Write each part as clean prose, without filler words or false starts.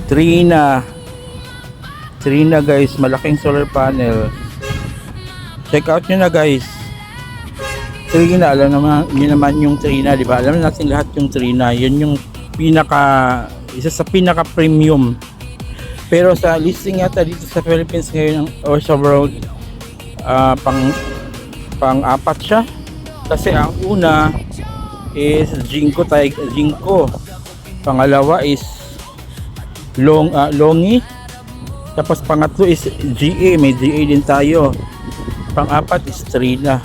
Trina. Trina guys, malaking solar panel. Check out nyo na guys. Trina, alam naman, yun naman yung Trina, di ba? Alam natin lahat yung Trina. Yun yung isa sa pinaka premium. Pero sa listing yata dito sa Philippines ngayon or sa world, pang apat siya. Kasi ang una is Jinko. Pangalawa is Longi. Tapos pangatlo is GA, may GA din tayo. Pang-apat is Trina.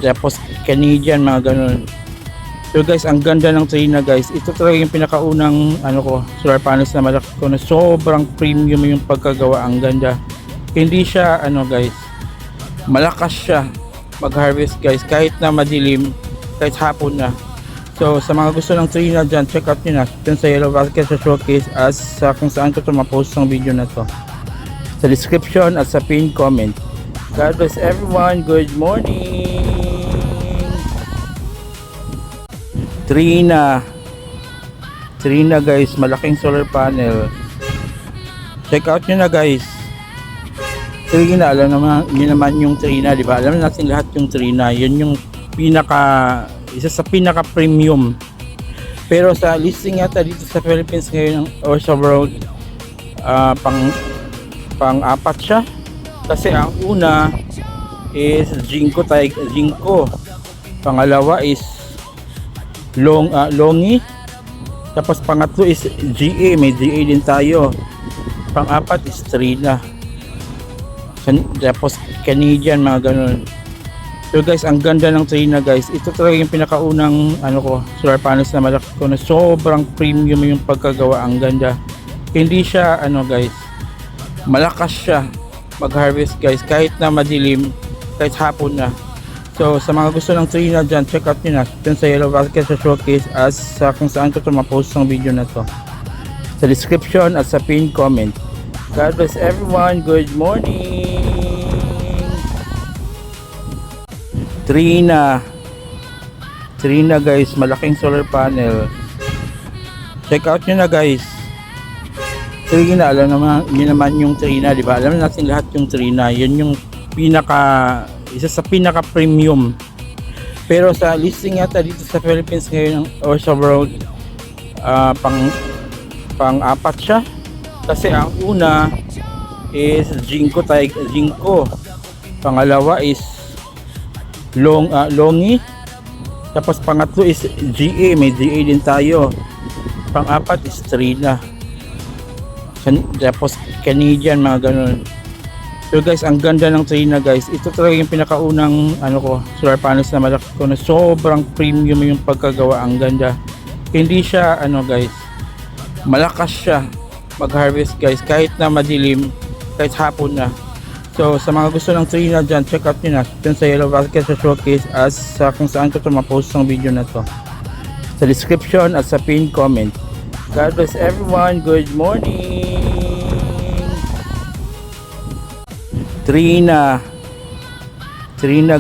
Tapos Canadian, mga ganun. So guys, ang ganda ng Trina guys. Ito talaga yung pinakaunang solar panels na malaki ko na sobrang premium yung pagkagawa. Ang ganda. Hindi siya guys, malakas siya mag-harvest guys, kahit na madilim, kahit hapon na. So sa mga gusto ng Trina dyan, check out nyo na dyan sa Yellow Basket sa showcase as sa kung saan ko ito mapost ng video na to, sa description at sa pinned comment. God bless everyone. Good morning. Trina guys, malaking solar panel. Check out nyo na guys. Trina, alam naman, yun naman yung Trina, di ba? Alam natin lahat yung Trina. Yun yung isa sa pinaka premium. Pero sa listing yata dito sa Philippines ngayon or sa world, pang apat siya. Kasi ang una is Jinko. Pangalawa is Longi. Tapos pangatlo is GA, may GA din tayo. Pang-apat is Trina. Tapos Canadian, mga ganun. So guys, ang ganda ng Trina guys. Ito talaga yung pinakaunang solar panels na malaki ko na sobrang premium yung pagkagawa. Ang ganda. Hindi siya guys, malakas siya mag-harvest guys, kahit na madilim, kahit hapon na. So sa mga gusto ng Trina dyan, check out nyo na dyan sa Yellow Basket sa showcase as sa kung saan ko ito mapost ng video na to, sa description at sa pinned comment. God bless everyone. Good morning. Trina guys, malaking solar panel. Check out nyo na guys. Trina, alam naman, yun naman yung Trina, di ba? Alam natin lahat yung Trina. Yun yung isa sa pinaka premium. Pero sa listing yata dito sa Philippines ngayon or sa world, pang apat siya. Kasi ang una is Jinko. Pangalawa is Longi. Tapos pangatlo is GA, may GA din tayo. Pang-apat is Trina. Tapos Canadian, mga ganun. So guys, ang ganda ng Trina guys. Ito talaga yung pinakaunang solar panels na malaki ko na sobrang premium yung pagkagawa. Ang ganda. Hindi siya guys, malakas siya mag-harvest guys, kahit na madilim, kahit hapon na. So sa mga gusto ng Trina dyan, check out nyo na dyan sa Yellow Basket sa showcase as sa kung saan ko ito mapost ng video na to, sa description at sa pinned comment. God bless everyone. Good morning. Trina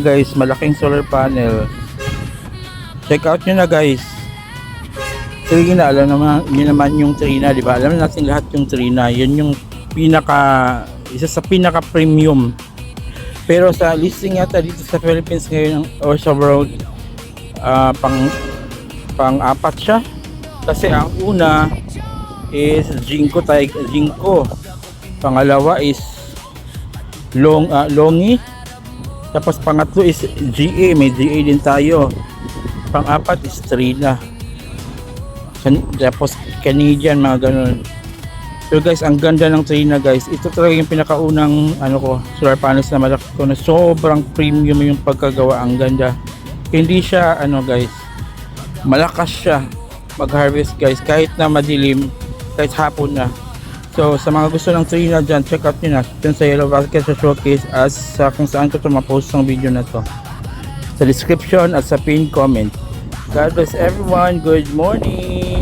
guys, malaking solar panel. Check out nyo na guys. Trina, alam naman, yun naman yung Trina, di ba? Alam natin lahat yung Trina. Yun yung isa sa pinaka premium. Pero sa listing yata dito sa Philippines ngayon or sa world, pang apat siya. Kasi ang una is Jinko. Pangalawa is Longi. Tapos pangatlo is GA, may GA din tayo. Pang-apat is Trina. Tapos Canadian, mga ganun. So guys, ang ganda ng Trina guys. Ito talaga yung pinakaunang solar panels na malaki ko na sobrang premium yung pagkagawa. Ang ganda. Hindi siya guys, malakas siya mag-harvest guys, kahit na madilim, kahit hapon na. So sa mga gusto ng Trina dyan, check out nyo na dyan sa Yellow Basket sa showcase as sa kung saan ko ito mapost ng video na to, sa description at sa pinned comment. God bless everyone. Good morning.